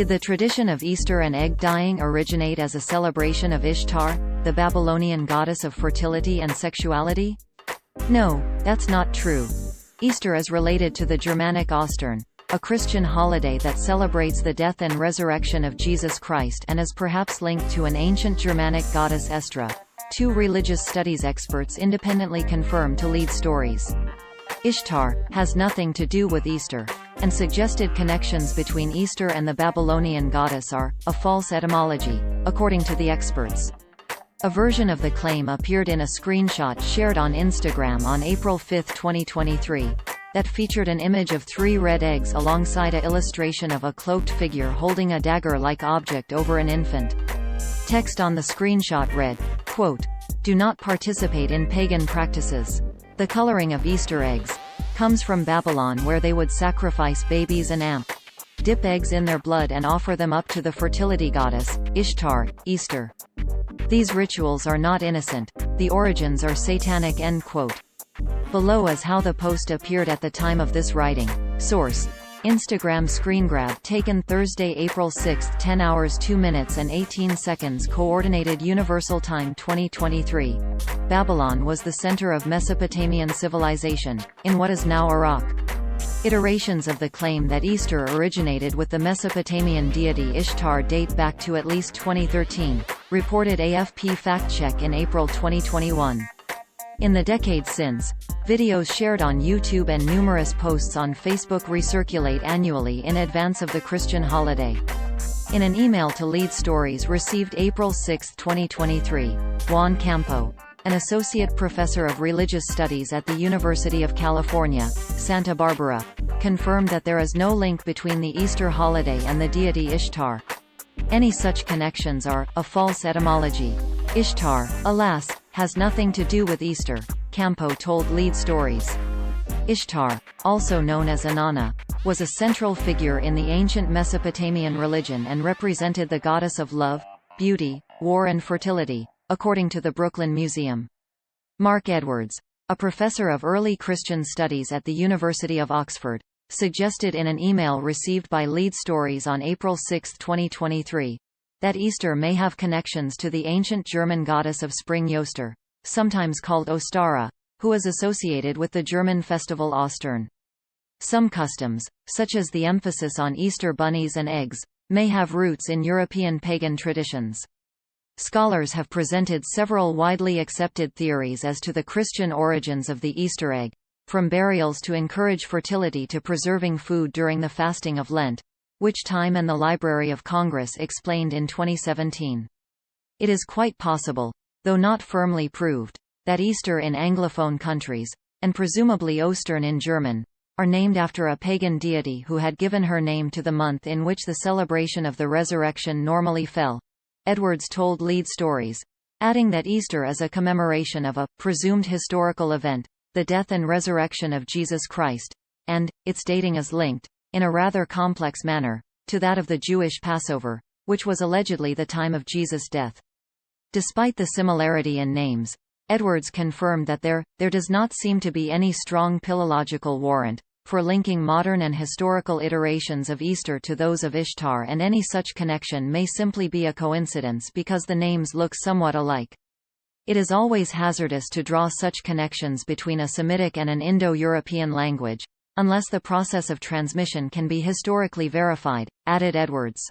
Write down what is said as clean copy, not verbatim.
Did the tradition of Easter and egg dyeing originate as a celebration of Ishtar, the Babylonian goddess of fertility and sexuality? No, that's not true. Easter is related to the Germanic Ostern, a Christian holiday that celebrates the death and resurrection of Jesus Christ and is perhaps linked to an ancient Germanic goddess Estra. Two religious studies experts independently confirm to lead stories. Ishtar has nothing to do with Easter, and suggested connections between Easter and the Babylonian goddess are a false etymology, according to the experts. A version of the claim appeared in a screenshot shared on Instagram on April 5, 2023, that featured an image of 3 red eggs alongside an illustration of a cloaked figure holding a dagger-like object over an infant. Text on the screenshot read, quote, "Do not participate in pagan practices. The coloring of Easter eggs comes from Babylon, where they would sacrifice babies and dip eggs in their blood and offer them up to the fertility goddess, Ishtar, Easter. These rituals are not innocent. The origins are satanic." End quote. Below is how the post appeared at the time of this writing. Source: Instagram screen grab taken Thursday, April 6, 10 hours 2 minutes and 18 seconds Coordinated Universal Time 2023. Babylon was the center of Mesopotamian civilization, in what is now Iraq. Iterations of the claim that Easter originated with the Mesopotamian deity Ishtar date back to at least 2013, reported AFP Fact Check in April 2021. In the decades since, videos shared on YouTube and numerous posts on Facebook recirculate annually in advance of the Christian holiday. In an email to Lead Stories received April 6, 2023, Juan Campo, an associate professor of religious studies at the University of California, Santa Barbara, confirmed that there is no link between the Easter holiday and the deity Ishtar. Any such connections are a false etymology. Ishtar, alas, has nothing to do with Easter, Campo told Lead Stories. Ishtar, also known as Inanna, was a central figure in the ancient Mesopotamian religion and represented the goddess of love, beauty, war and fertility, according to the Brooklyn Museum. Mark Edwards, a professor of early Christian studies at the University of Oxford, suggested in an email received by Lead Stories on April 6, 2023, that Easter may have connections to the ancient German goddess of spring Joster, sometimes called Ostara, who is associated with the German festival Ostern. Some customs, such as the emphasis on Easter bunnies and eggs, may have roots in European pagan traditions. Scholars have presented several widely accepted theories as to the Christian origins of the Easter egg, from burials to encourage fertility to preserving food during the fasting of Lent, which Time and the Library of Congress explained in 2017. It is quite possible, though not firmly proved, that Easter in Anglophone countries, and presumably Ostern in German, are named after a pagan deity who had given her name to the month in which the celebration of the resurrection normally fell, Edwards told Lead Stories, adding that Easter is a commemoration of a presumed historical event, the death and resurrection of Jesus Christ, and its dating is linked, in a rather complex manner, to that of the Jewish Passover, which was allegedly the time of Jesus' death. Despite the similarity in names, Edwards confirmed that there does not seem to be any strong philological warrant for linking modern and historical iterations of Easter to those of Ishtar, and any such connection may simply be a coincidence because the names look somewhat alike. It is always hazardous to draw such connections between a Semitic and an Indo-European language, unless the process of transmission can be historically verified, added Edwards.